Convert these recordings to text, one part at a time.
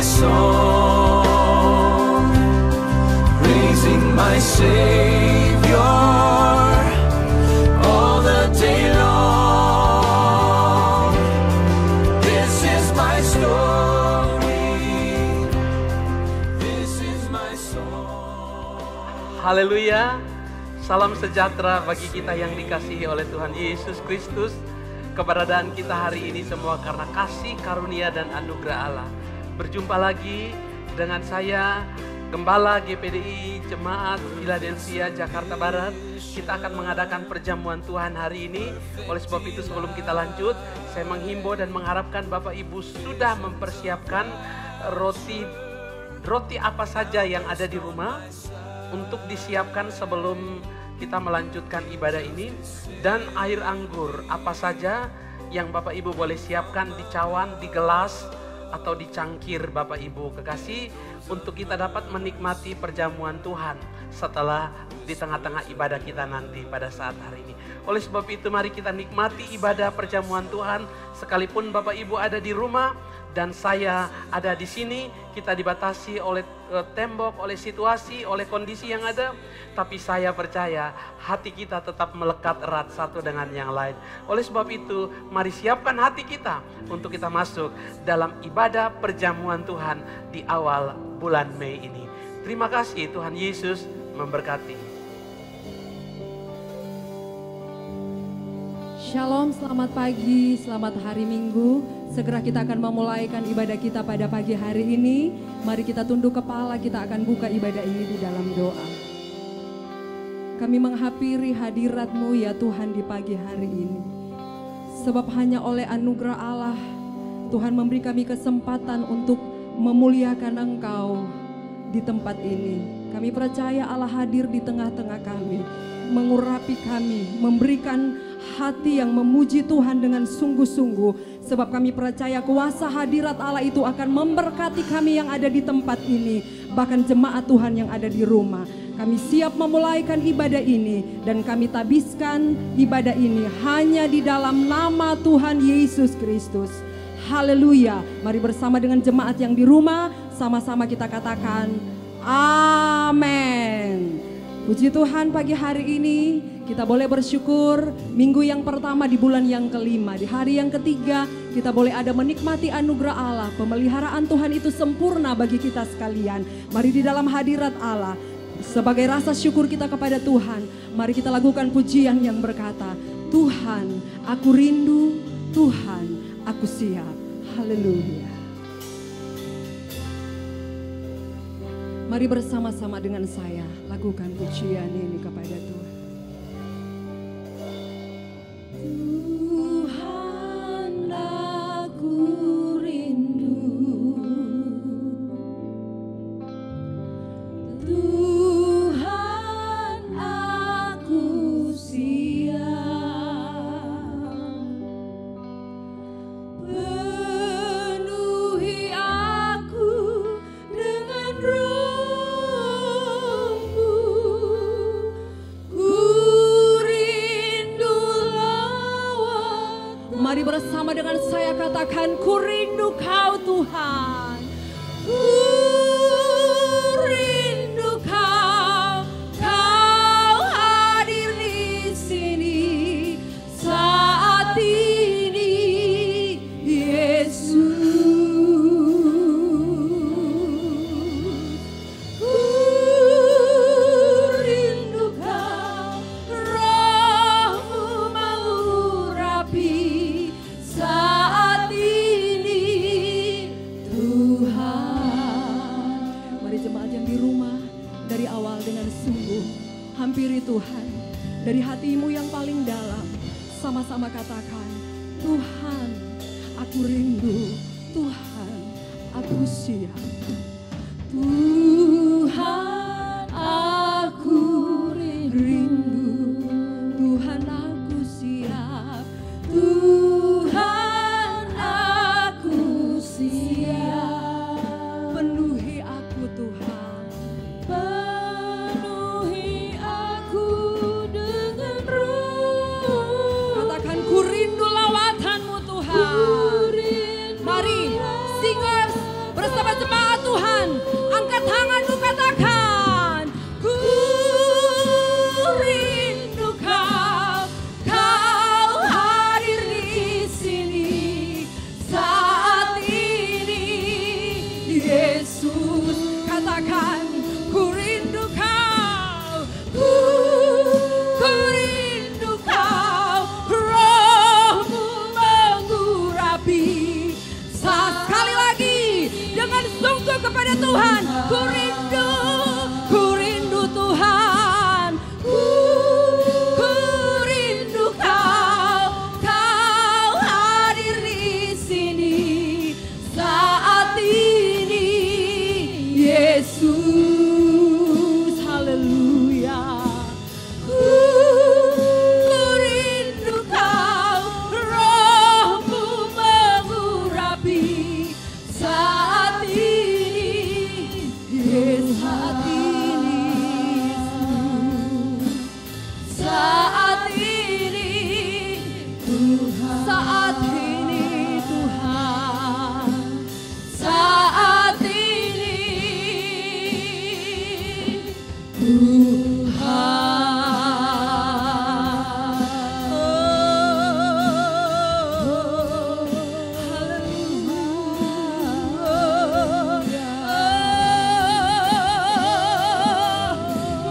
song, praising my Savior all the day long. This is my story, this is my song. Haleluya. Salam sejahtera bagi kita yang dikasihi oleh Tuhan Yesus Kristus. Keberadaan kita hari ini semua karena kasih karunia dan anugerah Allah. Berjumpa lagi dengan saya, Gembala GPDI Jemaat Philadelphia Jakarta Barat. Kita akan mengadakan perjamuan Tuhan hari ini. Oleh sebab itu sebelum kita lanjut, saya menghimbau dan mengharapkan Bapak Ibu sudah mempersiapkan roti apa saja yang ada di rumah untuk disiapkan sebelum kita melanjutkan ibadah ini, dan air anggur apa saja yang Bapak Ibu boleh siapkan di cawan, di gelas, atau di cangkir Bapak Ibu kekasih, untuk kita dapat menikmati perjamuan Tuhan setelah di tengah-tengah ibadah kita nanti pada saat hari ini. Oleh sebab itu mari kita nikmati ibadah perjamuan Tuhan sekalipun Bapak Ibu ada di rumah dan saya ada di sini. Kita dibatasi oleh tembok, oleh situasi, oleh kondisi yang ada, tapi saya percaya hati kita tetap melekat erat satu dengan yang lain. Oleh sebab itu mari siapkan hati kita untuk kita masuk dalam ibadah perjamuan Tuhan di awal bulan Mei ini. Terima kasih, Tuhan Yesus memberkati. Shalom, selamat pagi, selamat hari Minggu. Segera kita akan memulaikan ibadah kita pada pagi hari ini. Mari kita tunduk kepala, kita akan buka ibadah ini di dalam doa. Kami menghampiri hadirat-Mu ya Tuhan di pagi hari ini. Sebab hanya oleh anugerah Allah, Tuhan memberi kami kesempatan untuk memuliakan Engkau di tempat ini. Kami percaya Allah hadir di tengah-tengah kami, mengurapi kami, memberikan hati yang memuji Tuhan dengan sungguh-sungguh. Sebab kami percaya kuasa hadirat Allah itu akan memberkati kami yang ada di tempat ini, bahkan jemaat Tuhan yang ada di rumah. Kami siap memulaikan ibadah ini dan kami tabiskan ibadah ini hanya di dalam nama Tuhan Yesus Kristus. Haleluya. Mari bersama dengan jemaat yang di rumah, sama-sama kita katakan amin. Puji Tuhan, pagi hari ini kita boleh bersyukur minggu yang pertama di bulan yang kelima. Di hari yang ketiga kita boleh ada menikmati anugerah Allah. Pemeliharaan Tuhan itu sempurna bagi kita sekalian. Mari di dalam hadirat Allah, sebagai rasa syukur kita kepada Tuhan, mari kita lakukan pujian yang berkata, Tuhan aku rindu, Tuhan aku siap. Haleluya. Mari bersama-sama dengan saya lakukan pujian ini kepada Tuhan. Tuhan aku rindu, Tuhan aku siap, penuhi aku dengan roh-Mu. Mari bersama dengan saya katakan, ku rindu Kau Tuhan, ku rindu Kau, Kau hadir di sini saat ini, Yesus. Ku rindu Kau, Roh-Mu mengurapi saat ini, Tuhan. Mari jemaat yang di rumah, dari awal dengan sungguh hampiri Tuhan dari hatimu yang paling dalam. Sama-sama katakan, Tuhan aku rindu, Tuhan aku siap, Tuhan aku rindu, Tuhan aku siap, Tuhan aku siap, penuhi aku Tuhan, penuhi aku dengan roh. Katakan, ku rindu lawatan-Mu Tuhan. Mari singers bersama jemaat Yesus. Katakan, ku rindu kau, ku rindu kau, rohmu mengurapi. Sekali lagi dengan sungguh kepada Tuhan, ku rindu Tuhan, ku rindu kau, kau hadir di sini saat ini, Yesus, haleluya. Ku rindu kau, rohmu mengurapi saat ini, Yesus, saat ini, saat ini Tuhan, saat ini Tuhan, saat ini Tuhan.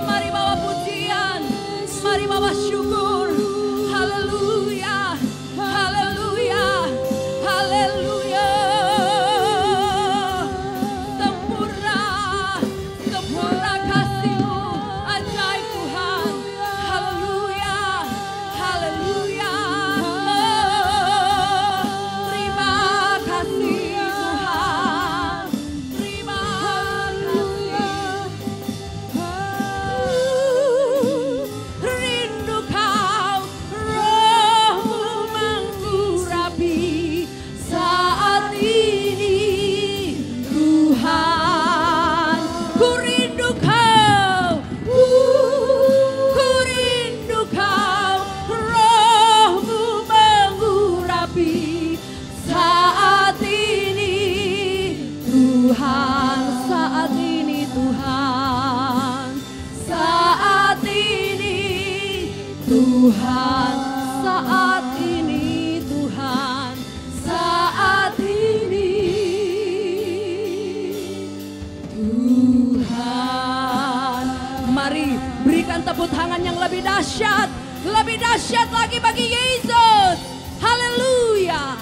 Mari bawa pujian, mari bawa syukur. Haleluya, haleluya, haleluya. Sempurna, sempurna kasih-Mu, ajaib Tuhan. Haleluya, haleluya. Terima kasih Tuhan, terima kasih. Rindu kau, rohmu mengurapi saat ini, Tuhan. Ku rindu kau, ku rindu kau, rohmu mengurapi saat ini, Tuhan. Saat ini Tuhan, saat ini Tuhan, saat ini Tuhan, saat ini Tuhan. Mari berikan tepuk tangan yang lebih dahsyat lagi bagi Yesus. Haleluya,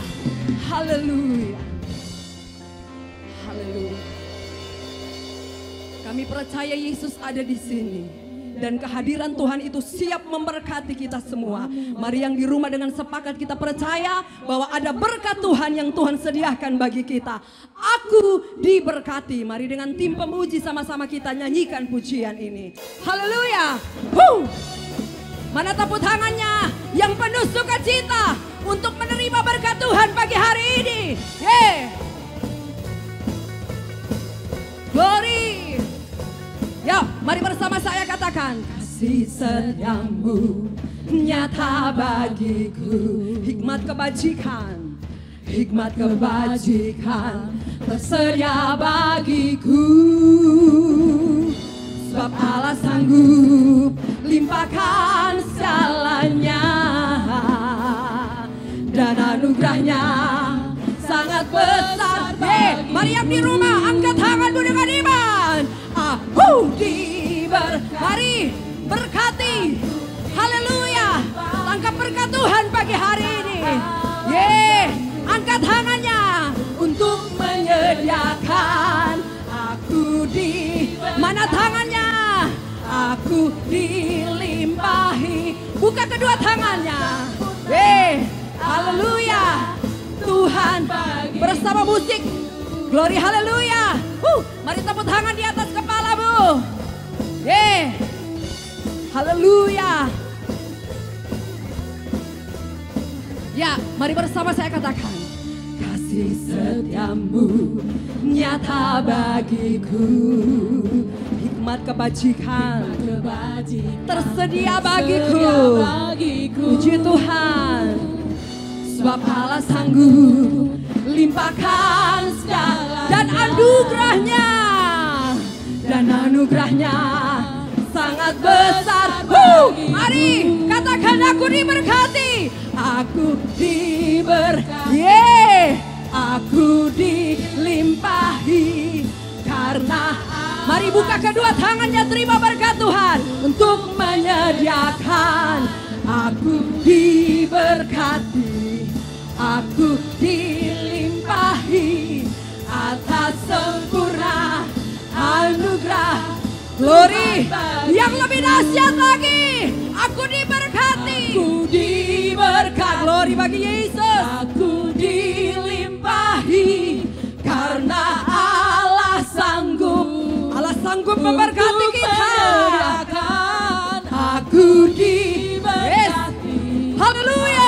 haleluya, haleluya. Kami percaya Yesus ada di sini. Dan kehadiran Tuhan itu siap memberkati kita semua. Mari yang di rumah dengan sepakat kita percaya bahwa ada berkat Tuhan yang Tuhan sediakan bagi kita. Aku diberkati. Mari dengan tim pemuji sama-sama kita nyanyikan pujian ini. Haleluya. Mana tepuk tangannya yang penuh sukacita untuk menerima berkat Tuhan pagi hari ini. Glory. Ya, mari bersama saya katakan, kasih setiamu nyata bagiku, hikmat kebajikan tersedia bagiku. Sebab Allah sanggup limpahkan segalanya, dan anugerahnya sangat besar. Mari yang di rumah angkat tanganmu dengan iman. Aku mari berkati. Haleluya. Tangkap berkat Tuhan pagi hari ini. Angkat tangannya untuk menyediakan. Mana tangannya? Aku dilimpahi. Buka kedua tangannya. Haleluya. Tuhan bersama musik. Glory, haleluya. Mari tepuk tangan di atas kepalamu. Haleluya. Ya, mari bersama saya katakan, kasih setiamu nyata bagiku, hikmat kebajikan tersedia bagiku. Puji Tuhan. Sebab Allah sanggup limpahkan segala, dan anugerahnya sangat besar. Mari katakan, aku diberkati, aku dilimpahi Mari buka kedua tangannya, terima berkat Tuhan untuk menyediakan. Aku diberkati, aku dilimpahi atas sempurna anugerah. Glory, yang lebih dahsyat lagi, aku diberkati. Aku diberkati, glory bagi Yesus. Aku dilimpahi karena Allah sanggup memberkati kita. Aku diberkati, haleluya.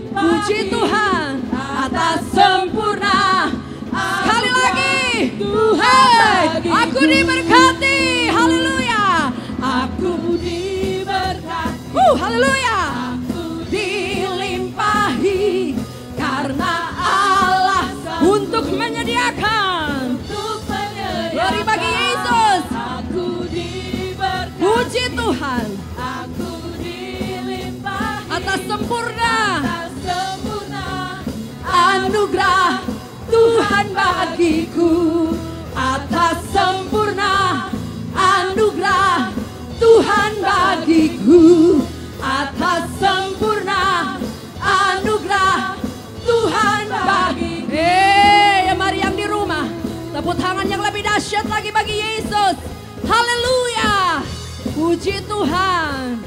Puji Tuhan atas sempurna. Sekali lagi, Tuhan, aku diberkati, haleluya. Aku diberkati, haleluya. Aku dilimpahi karena Allah untuk menyediakan. Glory bagi Yesus. Aku diberkati, puji Tuhan. Aku dilimpahi atas sempurna anugerah Tuhan bagiku. Atas sempurna anugerah Tuhan bagiku. Atas sempurna anugerah Tuhan bagiku. Mari yang di rumah, tepuk tangan yang lebih dahsyat lagi bagi Yesus. Haleluya. Puji Tuhan.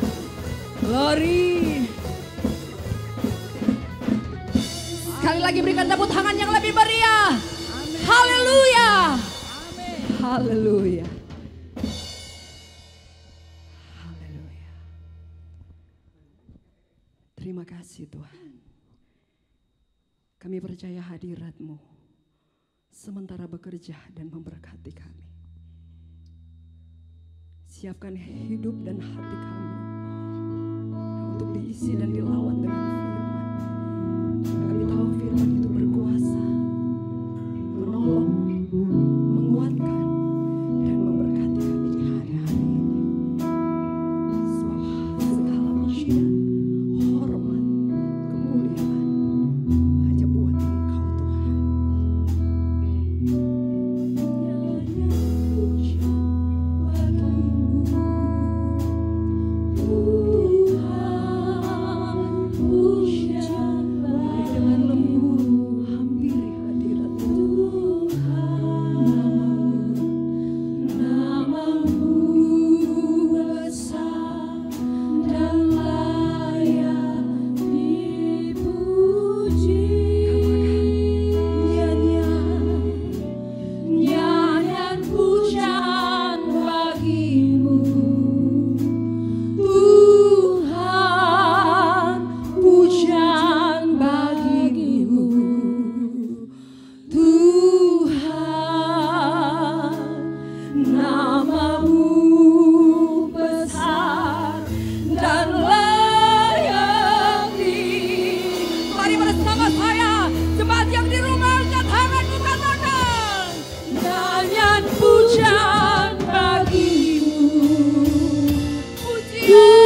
Glory. Sekali lagi berikan tepuk tangan yang lebih meriah. Haleluya. Haleluya. Haleluya. Terima kasih Tuhan. Kami percaya hadirat-Mu sementara bekerja dan memberkati kami. Siapkan hidup dan hati kami untuk diisi dan dilawan dengan firman. Kami tahu firman itu berkuasa, menolong, menguatkan, dan memberkati kami di hari-hari ini. Sebab segala pujian, hormat, kemuliaan hanya buat Engkau Tuhan. Yeah.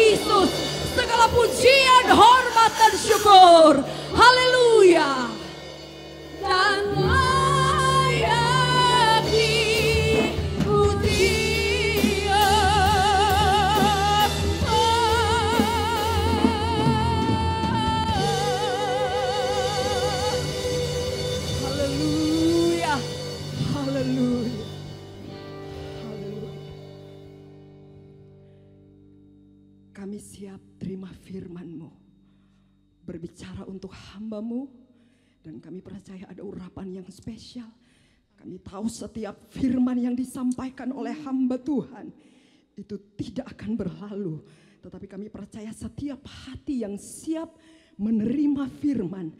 Yesus. Segala pujian, hormat, dan syukur. Haleluya. Dan layak dipujian. Haleluya. Haleluya. Haleluya. Kami siap terima firman-Mu, berbicara untuk hamba-Mu, dan kami percaya ada urapan yang spesial. Kami tahu setiap firman yang disampaikan oleh hamba Tuhan itu tidak akan berlalu, tetapi kami percaya setiap hati yang siap menerima firman,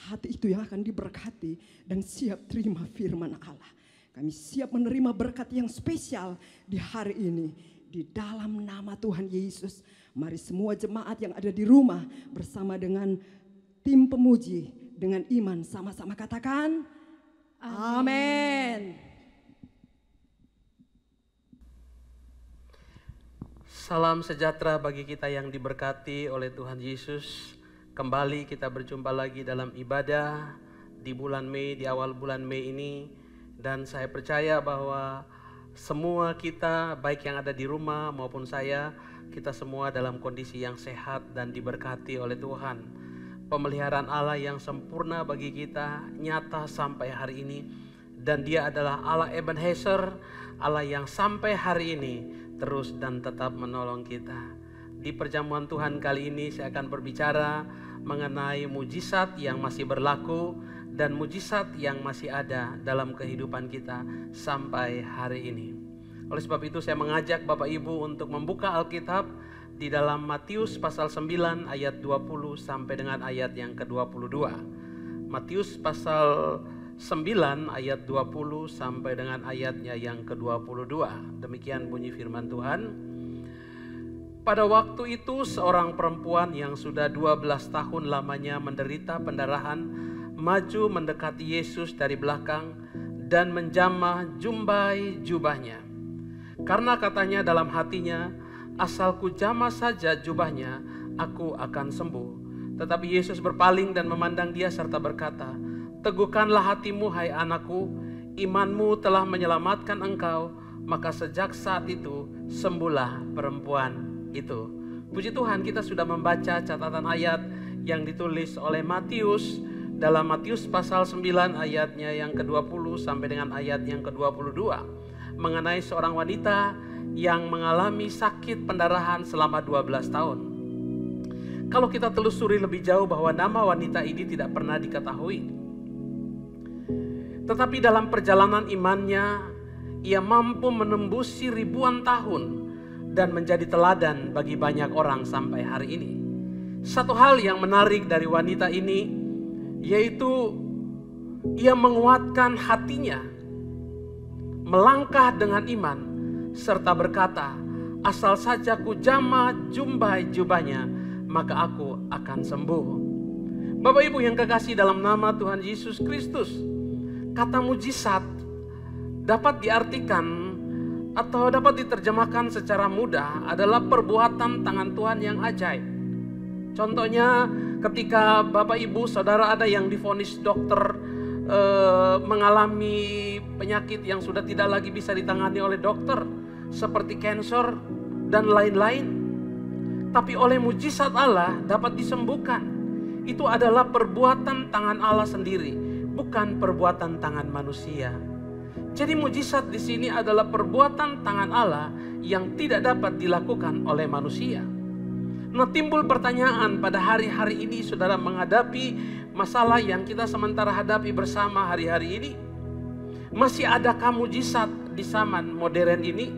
hati itu yang akan diberkati dan siap terima firman Allah. Kami siap menerima berkat yang spesial di hari ini di dalam nama Tuhan Yesus. Mari semua jemaat yang ada di rumah bersama dengan tim pemuji dengan iman sama-sama katakan amin. Salam sejahtera bagi kita yang diberkati oleh Tuhan Yesus. Kembali kita berjumpa lagi dalam ibadah di bulan Mei, di awal bulan Mei ini. Dan saya percaya bahwa semua kita, baik yang ada di rumah maupun saya, kita semua dalam kondisi yang sehat dan diberkati oleh Tuhan. Pemeliharaan Allah yang sempurna bagi kita nyata sampai hari ini. Dan Dia adalah Allah Ebenezer, Allah yang sampai hari ini terus dan tetap menolong kita. Di perjamuan Tuhan kali ini saya akan berbicara mengenai mujizat yang masih berlaku dan mujizat yang masih ada dalam kehidupan kita sampai hari ini. Oleh sebab itu saya mengajak Bapak Ibu untuk membuka Alkitab di dalam Matius pasal 9 ayat 20 sampai dengan ayat yang ke-22. Matius pasal 9 ayat 20 sampai dengan ayatnya yang ke-22. Demikian bunyi firman Tuhan. Pada waktu itu seorang perempuan yang sudah 12 tahun lamanya menderita pendarahan maju mendekati Yesus dari belakang dan menjamah jumbai jubahnya. Karena katanya dalam hatinya, asal ku jamah saja jubahnya, aku akan sembuh. Tetapi Yesus berpaling dan memandang dia serta berkata, teguhkanlah hatimu hai anakku, imanmu telah menyelamatkan engkau. Maka sejak saat itu sembuhlah perempuan itu. Puji Tuhan, kita sudah membaca catatan ayat yang ditulis oleh Matius dalam Matius pasal 9 ayatnya yang ke-20 sampai dengan ayat yang ke-22. Mengenai seorang wanita yang mengalami sakit pendarahan selama 12 tahun. Kalau kita telusuri lebih jauh bahwa nama wanita ini tidak pernah diketahui. Tetapi dalam perjalanan imannya, ia mampu menembusi ribuan tahun dan menjadi teladan bagi banyak orang sampai hari ini. Satu hal yang menarik dari wanita ini, yaitu ia menguatkan hatinya, melangkah dengan iman, serta berkata, asal saja ku jamah jumbai jubahnya, maka aku akan sembuh. Bapak Ibu yang kekasih dalam nama Tuhan Yesus Kristus, kata mujizat dapat diartikan atau dapat diterjemahkan secara mudah adalah perbuatan tangan Tuhan yang ajaib. Contohnya ketika Bapak Ibu Saudara ada yang divonis dokter mengalami penyakit yang sudah tidak lagi bisa ditangani oleh dokter seperti kanker dan lain-lain, tapi oleh mujizat Allah dapat disembuhkan. Itu adalah perbuatan tangan Allah sendiri, bukan perbuatan tangan manusia. Jadi mujizat di sini adalah perbuatan tangan Allah yang tidak dapat dilakukan oleh manusia. Nah, timbul pertanyaan pada hari-hari ini saudara menghadapi masalah yang kita sementara hadapi bersama hari-hari ini. Masih adakah mujizat di zaman modern ini?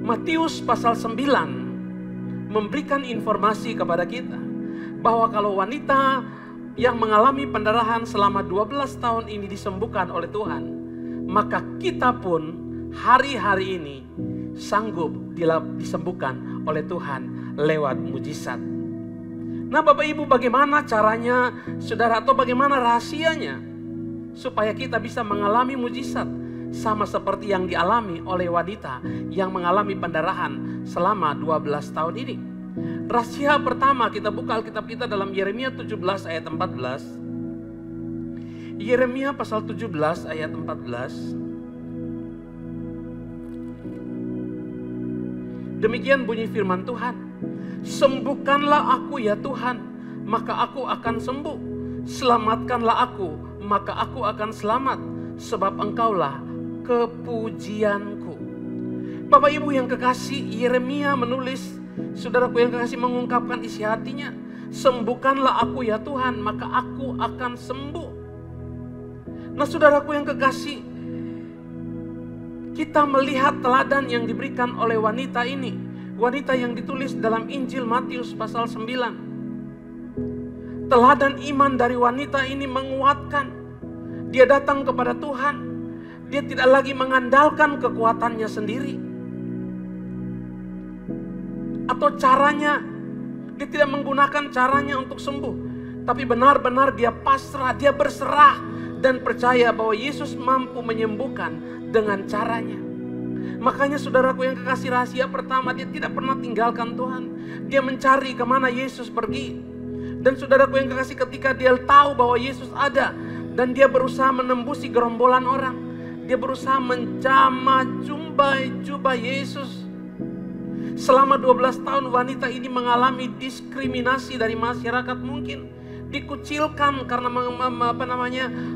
Matius pasal 9 memberikan informasi kepada kita bahwa kalau wanita yang mengalami pendarahan selama 12 tahun ini disembuhkan oleh Tuhan, maka kita pun hari-hari ini sanggup disembuhkan oleh Tuhan lewat mujizat. Nah Bapak Ibu, bagaimana caranya saudara, atau bagaimana rahasianya supaya kita bisa mengalami mujizat sama seperti yang dialami oleh wanita yang mengalami pendarahan selama 12 tahun ini? Rahasia pertama, kita buka Alkitab kita dalam Yeremia 17 ayat 14. Yeremia pasal 17 ayat 14. Demikian bunyi firman Tuhan. Sembuhkanlah aku ya Tuhan, maka aku akan sembuh. Selamatkanlah aku, maka aku akan selamat. Sebab engkaulah kepujianku. Bapak Ibu yang kekasih, Yeremia menulis, saudaraku yang kekasih mengungkapkan isi hatinya. Sembuhkanlah aku ya Tuhan, maka aku akan sembuh. Nah saudaraku yang kekasih, kita melihat teladan yang diberikan oleh wanita ini. Wanita yang ditulis dalam Injil Matius pasal 9. Teladan iman dari wanita ini menguatkan. Dia datang kepada Tuhan. Dia tidak lagi mengandalkan kekuatannya sendiri. Atau caranya. Dia tidak menggunakan caranya untuk sembuh. Tapi benar-benar dia pasrah, dia berserah. Dan percaya bahwa Yesus mampu menyembuhkan dengan caranya. Makanya saudaraku yang kekasih, rahasia pertama, dia tidak pernah tinggalkan Tuhan. Dia mencari kemana Yesus pergi. Dan saudaraku yang kekasih, ketika dia tahu bahwa Yesus ada dan dia berusaha menembusi gerombolan orang, dia berusaha menjamah jubah Yesus. Selama 12 tahun wanita ini mengalami diskriminasi dari masyarakat mungkin. Dikucilkan karena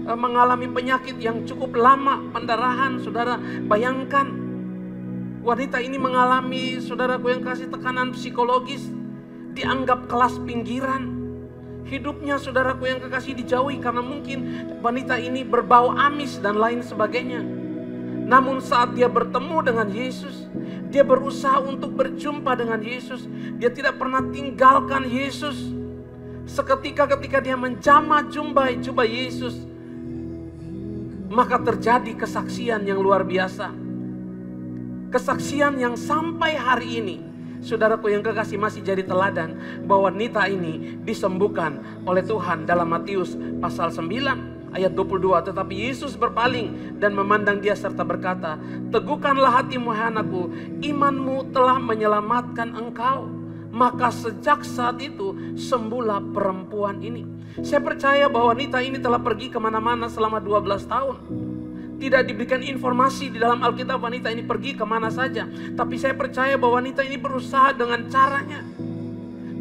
mengalami penyakit yang cukup lama, pendarahan. Saudara bayangkan, wanita ini mengalami, saudaraku yang kasih, tekanan psikologis, dianggap kelas pinggiran. Hidupnya saudaraku yang kekasih dijauhi karena mungkin wanita ini berbau amis dan lain sebagainya. Namun saat dia bertemu dengan Yesus, dia berusaha untuk berjumpa dengan Yesus. Dia tidak pernah tinggalkan Yesus. Seketika ketika dia menjamah jubah Yesus, maka terjadi kesaksian yang luar biasa. Kesaksian yang sampai hari ini, saudaraku yang kekasih, masih jadi teladan bahwa wanita ini disembuhkan oleh Tuhan dalam Matius pasal 9 ayat 22. Tetapi Yesus berpaling dan memandang dia serta berkata, "Teguhkanlah hatimu hai anakku, imanmu telah menyelamatkan engkau." Maka sejak saat itu sembuhlah perempuan ini. Saya percaya bahwa wanita ini telah pergi kemana-mana selama 12 tahun. Tidak diberikan informasi di dalam Alkitab wanita ini pergi kemana saja. Tapi saya percaya bahwa wanita ini berusaha dengan caranya.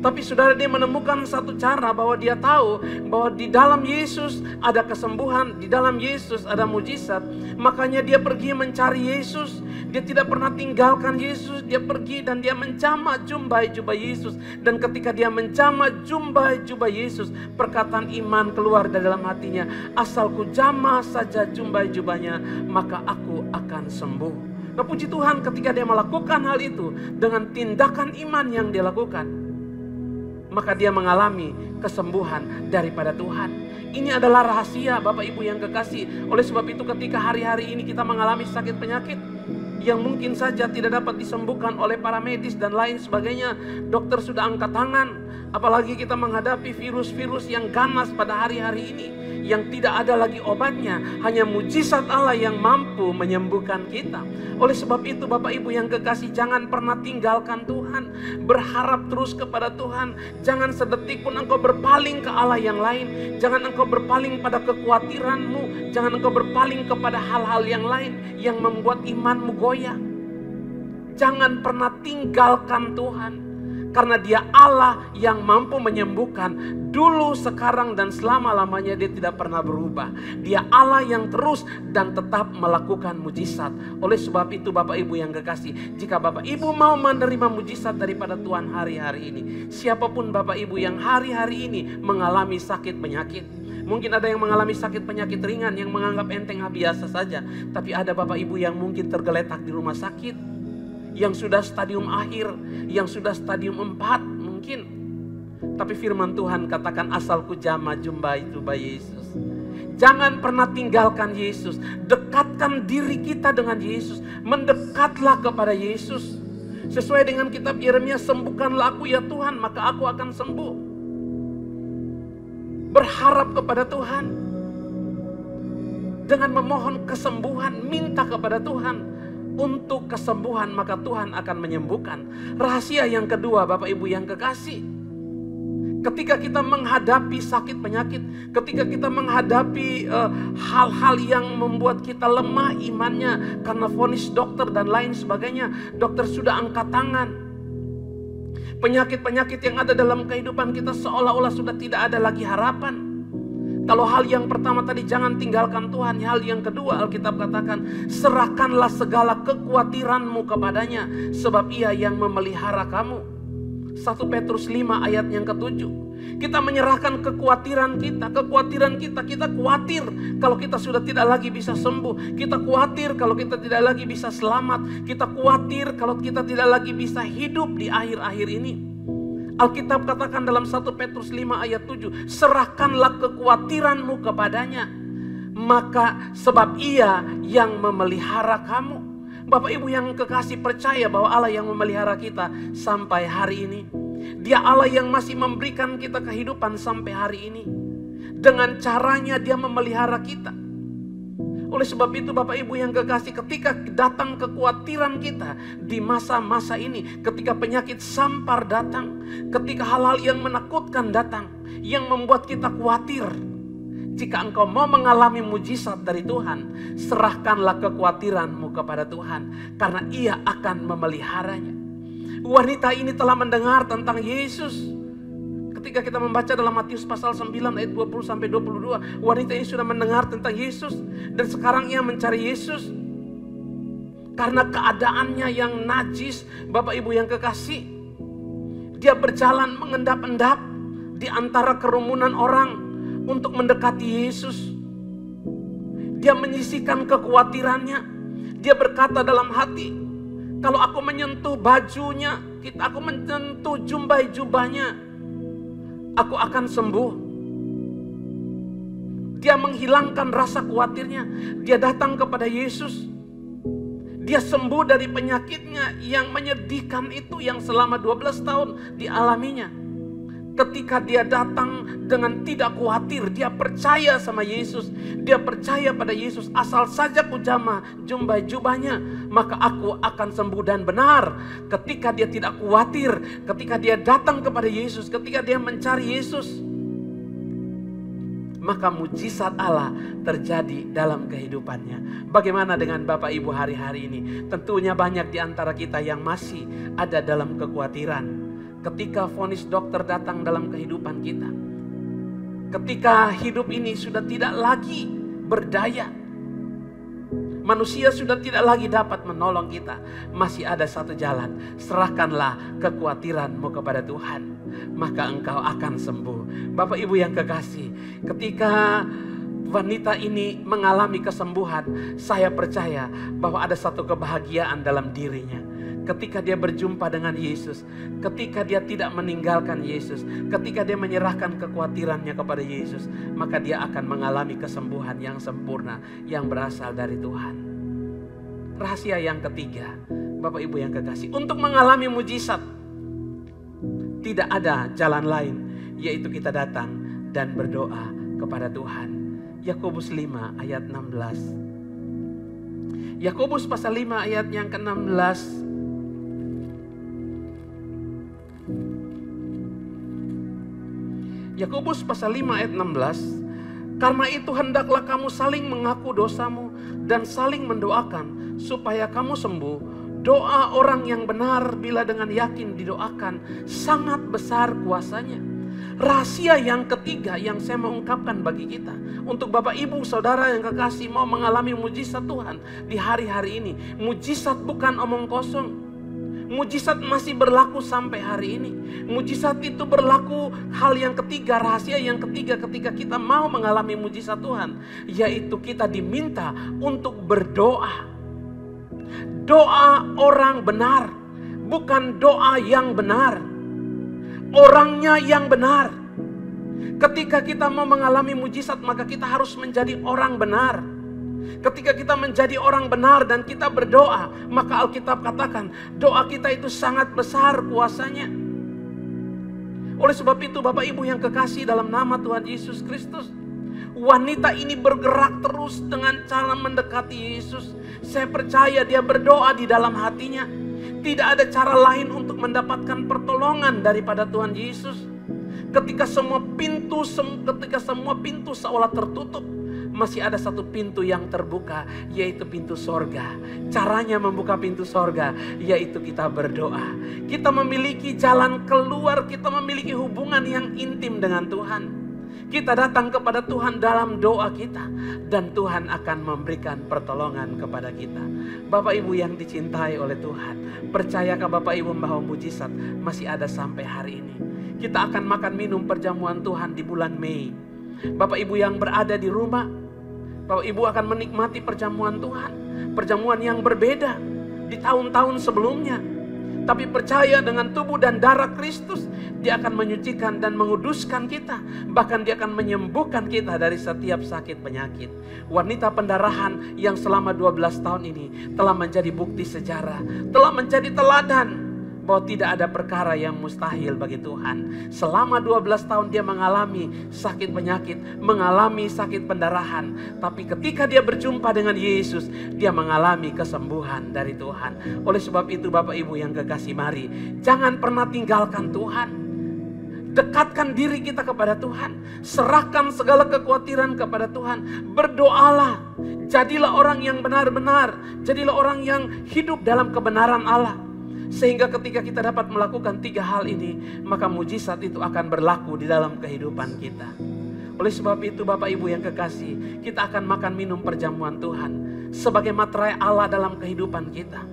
Tapi saudara, dia menemukan satu cara, bahwa dia tahu bahwa di dalam Yesus ada kesembuhan, di dalam Yesus ada mujizat. Makanya dia pergi mencari Yesus. Dia tidak pernah tinggalkan Yesus. Dia pergi dan dia menjamah jubah Yesus. Dan ketika dia menjamah jubah Yesus, perkataan iman keluar dari dalam hatinya, "Asal ku jamah saja jubahnya, maka aku akan sembuh." Nah puji Tuhan, ketika dia melakukan hal itu dengan tindakan iman yang dia lakukan, maka dia mengalami kesembuhan daripada Tuhan. Ini adalah rahasia Bapak Ibu yang kekasih. Oleh sebab itu ketika hari-hari ini kita mengalami sakit penyakit yang mungkin saja tidak dapat disembuhkan oleh para medis dan lain sebagainya, dokter sudah angkat tangan. Apalagi kita menghadapi virus-virus yang ganas pada hari-hari ini, yang tidak ada lagi obatnya, hanya mujizat Allah yang mampu menyembuhkan kita. Oleh sebab itu Bapak Ibu yang kekasih, jangan pernah tinggalkan Tuhan. Berharap terus kepada Tuhan. Jangan sedetik pun engkau berpaling ke Allah yang lain. Jangan engkau berpaling pada kekhawatiranmu. Jangan engkau berpaling kepada hal-hal yang lain yang membuat imanmu goyah. Jangan pernah tinggalkan Tuhan. Karena dia Allah yang mampu menyembuhkan dulu, sekarang, dan selama-lamanya. Dia tidak pernah berubah. Dia Allah yang terus dan tetap melakukan mujizat. Oleh sebab itu Bapak Ibu yang kekasih, jika Bapak Ibu mau menerima mujizat daripada Tuhan hari-hari ini, siapapun Bapak Ibu yang hari-hari ini mengalami sakit penyakit, mungkin ada yang mengalami sakit penyakit ringan yang menganggap enteng biasa saja. Tapi ada Bapak Ibu yang mungkin tergeletak di rumah sakit, yang sudah stadium akhir, yang sudah stadium 4 mungkin. Tapi firman Tuhan katakan, asal ku jamah jubah Yesus. Jangan pernah tinggalkan Yesus. Dekatkan diri kita dengan Yesus. Mendekatlah kepada Yesus. Sesuai dengan kitab Yeremia, sembuhkanlah aku ya Tuhan, maka aku akan sembuh. Berharap kepada Tuhan. Dengan memohon kesembuhan, minta kepada Tuhan. untuk kesembuhan, maka Tuhan akan menyembuhkan. Rahasia yang kedua, Bapak Ibu yang kekasih, ketika kita menghadapi sakit penyakit, ketika kita menghadapi hal-hal yang membuat kita lemah imannya karena vonis dokter dan lain sebagainya, dokter sudah angkat tangan. Penyakit-penyakit yang ada dalam kehidupan kita seolah-olah sudah tidak ada lagi harapan. Kalau hal yang pertama tadi, jangan tinggalkan Tuhan. Hal yang kedua, Alkitab katakan, serahkanlah segala kekhawatiranmu kepadanya, sebab Ia yang memelihara kamu. 1 Petrus 5 ayat yang ke-7. Kita menyerahkan kekhawatiran kita. Kita khawatir kalau kita sudah tidak lagi bisa sembuh. Kita khawatir kalau kita tidak lagi bisa selamat. Kita khawatir kalau kita tidak lagi bisa hidup di akhir-akhir ini. Alkitab katakan dalam 1 Petrus 5 ayat 7, serahkanlah kekhawatiranmu kepadanya, maka sebab Ia yang memelihara kamu. Bapak Ibu yang kekasih, percaya bahwa Allah yang memelihara kita sampai hari ini. Dia Allah yang masih memberikan kita kehidupan sampai hari ini. Dengan caranya Dia memelihara kita. Oleh sebab itu Bapak Ibu yang kekasih, ketika datang kekhawatiran kita di masa-masa ini, ketika penyakit sampar datang, ketika hal-hal yang menakutkan datang, yang membuat kita khawatir, jika engkau mau mengalami mujizat dari Tuhan, serahkanlah kekhawatiranmu kepada Tuhan, karena Ia akan memeliharanya. Wanita ini telah mendengar tentang Yesus. Ketika kita membaca dalam Matius pasal 9 ayat 20-22, wanita ini sudah mendengar tentang Yesus. Dan sekarang ia mencari Yesus. Karena keadaannya yang najis, Bapak Ibu yang kekasih, dia berjalan mengendap-endap di antara kerumunan orang untuk mendekati Yesus. Dia menyisihkan kekhawatirannya. Dia berkata dalam hati, kalau aku menyentuh bajunya, aku menyentuh jubahnya, aku akan sembuh. Dia menghilangkan rasa khawatirnya. Dia datang kepada Yesus. Dia sembuh dari penyakitnya yang menyedihkan itu, yang selama 12 tahun dialaminya. Ketika dia datang dengan tidak khawatir, dia percaya sama Yesus. Dia percaya pada Yesus, asal saja ku jamah jubahnya, maka aku akan sembuh. Dan benar, ketika dia tidak khawatir, ketika dia datang kepada Yesus, ketika dia mencari Yesus, maka mujizat Allah terjadi dalam kehidupannya. Bagaimana dengan Bapak Ibu hari-hari ini? Tentunya banyak di antara kita yang masih ada dalam kekhawatiran. Ketika vonis dokter datang dalam kehidupan kita, ketika hidup ini sudah tidak lagi berdaya, manusia sudah tidak lagi dapat menolong kita, masih ada satu jalan. Serahkanlah kekhawatiranmu kepada Tuhan, maka engkau akan sembuh. Bapak Ibu yang kekasih, ketika wanita ini mengalami kesembuhan, saya percaya bahwa ada satu kebahagiaan dalam dirinya. Ketika dia berjumpa dengan Yesus, ketika dia tidak meninggalkan Yesus, ketika dia menyerahkan kekhawatirannya kepada Yesus, maka dia akan mengalami kesembuhan yang sempurna yang berasal dari Tuhan. Rahasia yang ketiga, Bapak Ibu yang kekasih, untuk mengalami mujizat tidak ada jalan lain, yaitu kita datang dan berdoa kepada Tuhan. Yakobus 5 ayat 16. Yakobus pasal 5 ayat yang ke-16. Yakobus pasal 5 ayat 16. Karena itu hendaklah kamu saling mengaku dosamu dan saling mendoakan supaya kamu sembuh. Doa orang yang benar bila dengan yakin didoakan sangat besar kuasanya. Rahasia yang ketiga yang saya mau ungkapkan bagi kita, untuk Bapak Ibu Saudara yang kekasih mau mengalami mujizat Tuhan di hari-hari ini. Mujizat bukan omong kosong. Mujizat masih berlaku sampai hari ini. Mujizat itu berlaku. Hal yang ketiga, rahasia yang ketiga ketika kita mau mengalami mujizat Tuhan, yaitu kita diminta untuk berdoa. Doa orang benar, bukan doa yang benar. Orangnya yang benar. Ketika kita mau mengalami mujizat, maka kita harus menjadi orang benar. Ketika kita menjadi orang benar dan kita berdoa, maka Alkitab katakan doa kita itu sangat besar kuasanya. Oleh sebab itu Bapak Ibu yang kekasih dalam nama Tuhan Yesus Kristus, Wanita ini bergerak terus dengan cara mendekati Yesus. Saya percaya dia berdoa di dalam hatinya. Tidak ada cara lain untuk mendapatkan pertolongan daripada Tuhan Yesus. Ketika semua pintu seolah tertutup, masih ada satu pintu yang terbuka, yaitu pintu sorga. Caranya membuka pintu sorga, yaitu kita berdoa. Kita memiliki jalan keluar, kita memiliki hubungan yang intim dengan Tuhan. Kita datang kepada Tuhan dalam doa kita, dan Tuhan akan memberikan pertolongan kepada kita. Bapak Ibu yang dicintai oleh Tuhan, percayakah Bapak Ibu bahwa mujizat masih ada sampai hari ini? Kita akan makan minum perjamuan Tuhan di bulan Mei. Bapak Ibu yang berada di rumah, Bapak Ibu akan menikmati perjamuan Tuhan. Perjamuan yang berbeda di tahun-tahun sebelumnya. Tapi percaya dengan tubuh dan darah Kristus, Dia akan menyucikan dan menguduskan kita. Bahkan Dia akan menyembuhkan kita dari setiap sakit penyakit. Wanita pendarahan yang selama 12 tahun ini telah menjadi bukti sejarah, telah menjadi teladan bahwa tidak ada perkara yang mustahil bagi Tuhan. Selama 12 tahun dia mengalami sakit penyakit, mengalami sakit pendarahan. Tapi ketika dia berjumpa dengan Yesus, dia mengalami kesembuhan dari Tuhan. Oleh sebab itu Bapak Ibu yang kekasih, mari jangan pernah tinggalkan Tuhan. Dekatkan diri kita kepada Tuhan. Serahkan segala kekhawatiran kepada Tuhan. Berdoalah. Jadilah orang yang benar-benar. Jadilah orang yang hidup dalam kebenaran Allah. Sehingga ketika kita dapat melakukan 3 hal ini, maka mujizat itu akan berlaku di dalam kehidupan kita. Oleh sebab itu Bapak Ibu yang kekasih, kita akan makan minum perjamuan Tuhan sebagai materai Allah dalam kehidupan kita,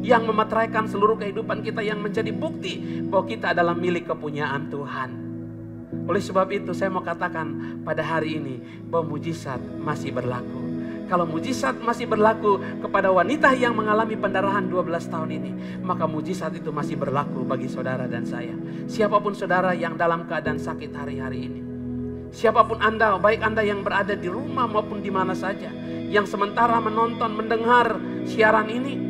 yang memateraikan seluruh kehidupan kita, yang menjadi bukti bahwa kita adalah milik kepunyaan Tuhan. Oleh sebab itu saya mau katakan pada hari ini bahwa mujizat masih berlaku. Kalau mujizat masih berlaku kepada wanita yang mengalami pendarahan 12 tahun ini, maka mujizat itu masih berlaku bagi saudara dan saya. Siapapun saudara yang dalam keadaan sakit hari-hari ini, siapapun Anda, baik Anda yang berada di rumah maupun di mana saja, yang sementara menonton, mendengar siaran ini,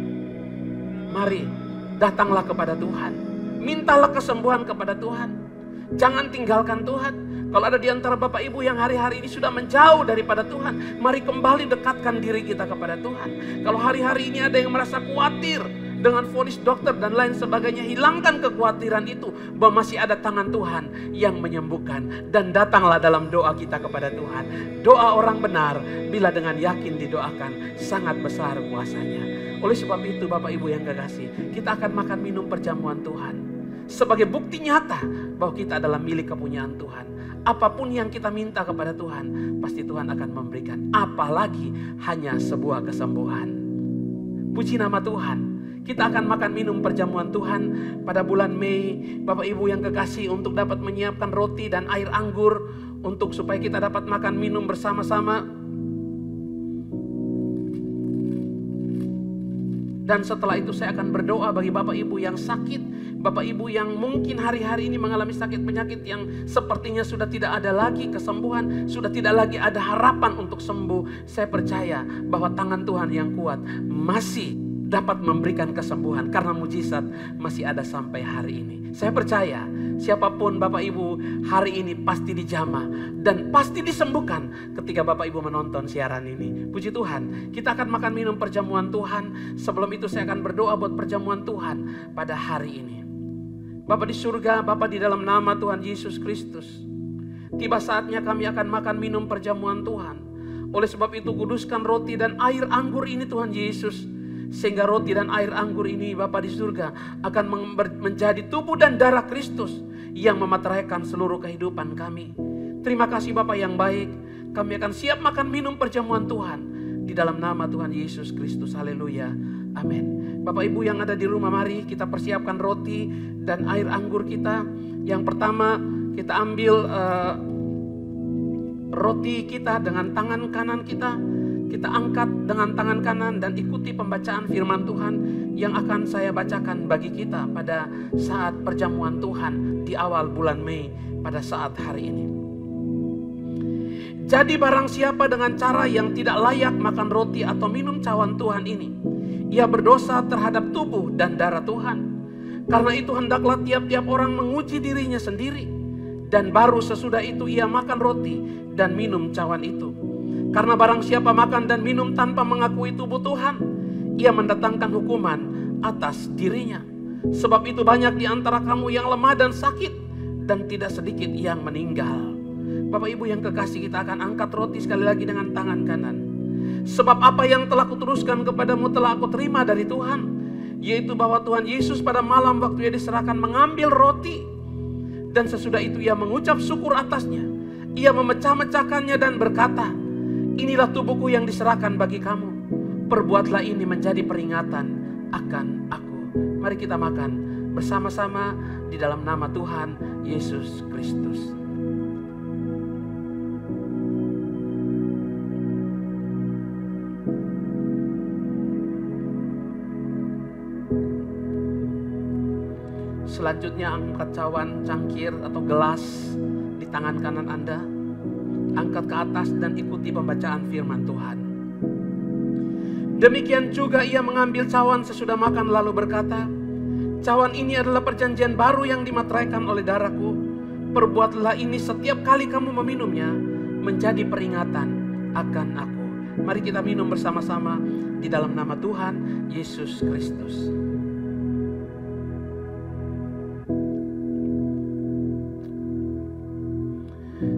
mari datanglah kepada Tuhan. Mintalah kesembuhan kepada Tuhan. Jangan tinggalkan Tuhan. Kalau ada di antara Bapak Ibu yang hari-hari ini sudah menjauh daripada Tuhan, mari kembali dekatkan diri kita kepada Tuhan. Kalau hari-hari ini ada yang merasa khawatir dengan vonis dokter dan lain sebagainya, hilangkan kekhawatiran itu, bahwa masih ada tangan Tuhan yang menyembuhkan. Dan datanglah dalam doa kita kepada Tuhan. Doa orang benar bila dengan yakin didoakan, sangat besar kuasanya. Oleh sebab itu Bapak Ibu yang kekasih, kita akan makan minum perjamuan Tuhan sebagai bukti nyata bahwa kita adalah milik kepunyaan Tuhan. Apapun yang kita minta kepada Tuhan, pasti Tuhan akan memberikan. Apalagi hanya sebuah kesembuhan. Puji nama Tuhan. Kita akan makan minum perjamuan Tuhan pada bulan Mei. Bapak Ibu yang kekasih, untuk dapat menyiapkan roti dan air anggur, untuk supaya kita dapat makan minum bersama-sama. Dan setelah itu saya akan berdoa bagi Bapak Ibu yang sakit, Bapak Ibu yang mungkin hari-hari ini mengalami sakit penyakit yang sepertinya sudah tidak ada lagi kesembuhan, sudah tidak lagi ada harapan untuk sembuh. Saya percaya bahwa tangan Tuhan yang kuat masih dapat memberikan kesembuhan, karena mujizat masih ada sampai hari ini. Saya percaya siapapun Bapak Ibu hari ini pasti dijamah dan pasti disembuhkan ketika Bapak Ibu menonton siaran ini. Puji Tuhan, kita akan makan minum perjamuan Tuhan. Sebelum itu saya akan berdoa buat perjamuan Tuhan pada hari ini. Bapa di surga, Bapa di dalam nama Tuhan Yesus Kristus, tiba saatnya kami akan makan minum perjamuan Tuhan. Oleh sebab itu kuduskan roti dan air anggur ini Tuhan Yesus, sehingga roti dan air anggur ini Bapa di surga akan menjadi tubuh dan darah Kristus yang memateraikan seluruh kehidupan kami. Terima kasih Bapa yang baik. Kami akan siap makan minum perjamuan Tuhan di dalam nama Tuhan Yesus Kristus. Haleluya. Amin. Bapak Ibu yang ada di rumah, mari kita persiapkan roti dan air anggur kita. Yang pertama, kita ambil roti kita dengan tangan kanan kita. Kita angkat dengan tangan kanan dan ikuti pembacaan firman Tuhan yang akan saya bacakan bagi kita pada saat perjamuan Tuhan di awal bulan Mei pada saat hari ini. Jadi barang siapa dengan cara yang tidak layak makan roti atau minum cawan Tuhan ini, ia berdosa terhadap tubuh dan darah Tuhan. Karena itu hendaklah tiap-tiap orang menguji dirinya sendiri, dan baru sesudah itu ia makan roti dan minum cawan itu. Karena barang siapa makan dan minum tanpa mengakui tubuh Tuhan, ia mendatangkan hukuman atas dirinya. Sebab itu banyak di antara kamu yang lemah dan sakit, dan tidak sedikit yang meninggal. Bapak Ibu yang kekasih, kita akan angkat roti sekali lagi dengan tangan kanan. Sebab apa yang telah kuteruskan kepadamu telah aku terima dari Tuhan, yaitu bahwa Tuhan Yesus pada malam waktu ia diserahkan mengambil roti, dan sesudah itu ia mengucap syukur atasnya. Ia memecah-mecahkannya dan berkata, inilah tubuhku yang diserahkan bagi kamu. Perbuatlah ini menjadi peringatan akan aku. Mari kita makan bersama-sama di dalam nama Tuhan Yesus Kristus. Selanjutnya angkat cawan, cangkir atau gelas di tangan kanan Anda. Angkat ke atas dan ikuti pembacaan firman Tuhan. Demikian juga ia mengambil cawan sesudah makan lalu berkata, cawan ini adalah perjanjian baru yang dimateraikan oleh darahku. Perbuatlah ini setiap kali kamu meminumnya menjadi peringatan akan aku. Mari kita minum bersama-sama di dalam nama Tuhan Yesus Kristus.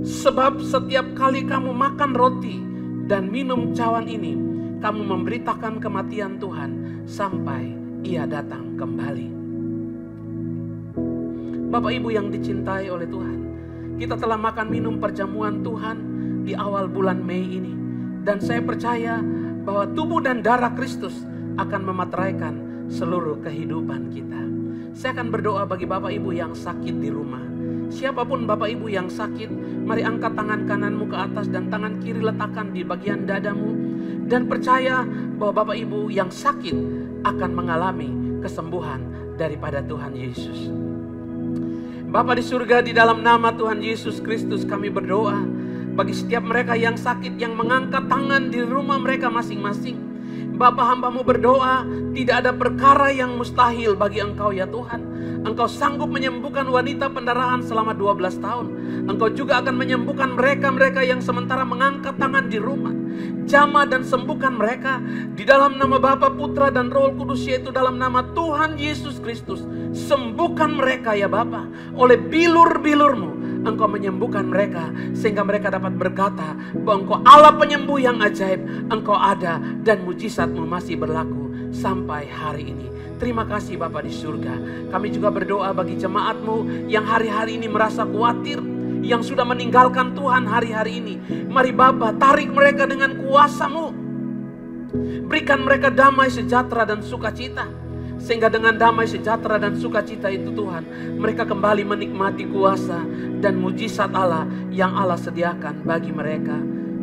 Sebab setiap kali kamu makan roti dan minum cawan ini, kamu memberitakan kematian Tuhan sampai ia datang kembali. Bapak Ibu yang dicintai oleh Tuhan, kita telah makan minum perjamuan Tuhan di awal bulan Mei ini. Dan saya percaya bahwa tubuh dan darah Kristus akan memateraikan seluruh kehidupan kita. Saya akan berdoa bagi Bapak Ibu yang sakit di rumah. Siapapun Bapak Ibu yang sakit, mari angkat tangan kananmu ke atas dan tangan kiri letakkan di bagian dadamu. Dan percaya bahwa Bapak Ibu yang sakit akan mengalami kesembuhan daripada Tuhan Yesus. Bapa di surga, di dalam nama Tuhan Yesus Kristus kami berdoa bagi setiap mereka yang sakit, yang mengangkat tangan di rumah mereka masing-masing. Bapa, hamba-Mu berdoa, tidak ada perkara yang mustahil bagi Engkau ya Tuhan. Engkau sanggup menyembuhkan wanita pendarahan selama 12 tahun. Engkau juga akan menyembuhkan mereka-mereka yang sementara mengangkat tangan di rumah. Jamah dan sembuhkan mereka di dalam nama Bapa, Putra dan Roh Kudus, yaitu dalam nama Tuhan Yesus Kristus. Sembuhkan mereka ya Bapa. Oleh bilur-bilur-Mu Engkau menyembuhkan mereka sehingga mereka dapat berkata bahwa Engkau Allah penyembuh yang ajaib. Engkau ada dan mujizat-Mu masih berlaku sampai hari ini. Terima kasih Bapa di surga. Kami juga berdoa bagi jemaat-Mu yang hari-hari ini merasa khawatir, yang sudah meninggalkan Tuhan hari-hari ini. Mari Bapa, tarik mereka dengan kuasa-Mu. Berikan mereka damai, sejahtera dan sukacita. Sehingga dengan damai, sejahtera dan sukacita itu Tuhan, mereka kembali menikmati kuasa dan mujizat Allah yang Allah sediakan bagi mereka.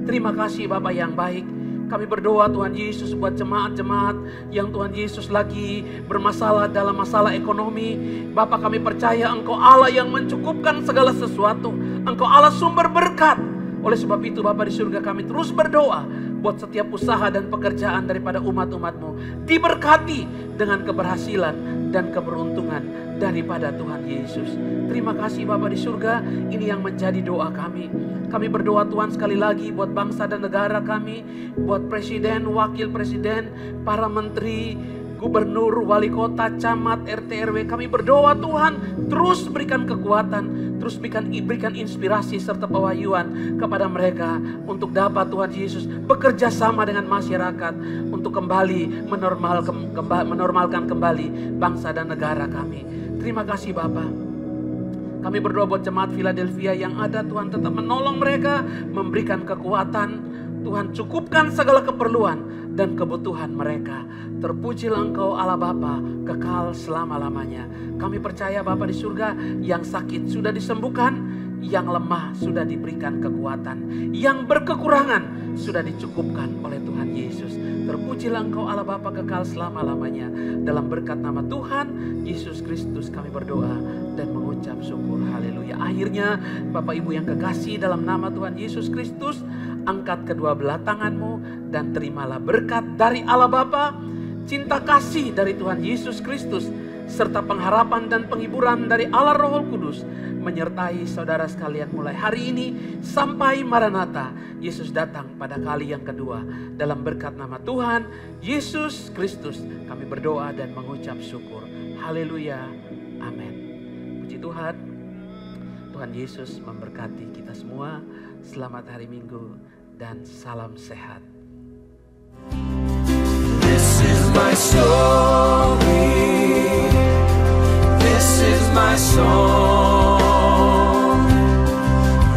Terima kasih Bapa yang baik. Kami berdoa Tuhan Yesus buat jemaat-jemaat yang Tuhan Yesus lagi bermasalah dalam masalah ekonomi. Bapa, kami percaya Engkau Allah yang mencukupkan segala sesuatu. Engkau Allah sumber berkat. Oleh sebab itu Bapa di surga, kami terus berdoa buat setiap usaha dan pekerjaan daripada umat-umat-Mu diberkati dengan keberhasilan dan keberuntungan daripada Tuhan Yesus. Terima kasih Bapa di surga, ini yang menjadi doa kami. Kami berdoa Tuhan sekali lagi buat bangsa dan negara kami, buat presiden, wakil presiden, para menteri, gubernur, wali kota, camat, RT, RW. Kami berdoa Tuhan, terus berikan kekuatan, terus berikan inspirasi serta pewahyuan kepada mereka untuk dapat Tuhan Yesus bekerja sama dengan masyarakat untuk kembali menormalkan kembali bangsa dan negara kami. Terima kasih Bapa. Kami berdoa buat jemaat Philadelphia yang ada, Tuhan tetap menolong mereka, memberikan kekuatan. Tuhan cukupkan segala keperluan dan kebutuhan mereka. Terpujilah Engkau Allah Bapa kekal selama-lamanya. Kami percaya Bapa di surga, yang sakit sudah disembuhkan, yang lemah sudah diberikan kekuatan, yang berkekurangan sudah dicukupkan oleh Tuhan Yesus. Terpujilah Engkau Allah Bapa kekal selama-lamanya. Dalam berkat nama Tuhan Yesus Kristus kami berdoa dan mengucap syukur. Haleluya. Akhirnya Bapak Ibu yang kekasih, dalam nama Tuhan Yesus Kristus, angkat kedua belah tanganmu dan terimalah berkat dari Allah Bapa, cinta kasih dari Tuhan Yesus Kristus, serta pengharapan dan penghiburan dari Allah Roh Kudus menyertai saudara sekalian mulai hari ini sampai Maranatha. Yesus datang pada kali yang kedua. Dalam berkat nama Tuhan Yesus Kristus kami berdoa dan mengucap syukur. Haleluya. Amin. Puji Tuhan. Tuhan Yesus memberkati kita semua. Selamat hari Minggu dan salam sehat. This is my story. This is my song.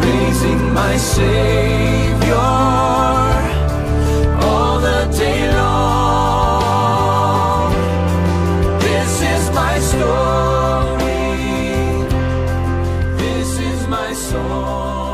Praising my Savior all the day long. This is my story. This is my song.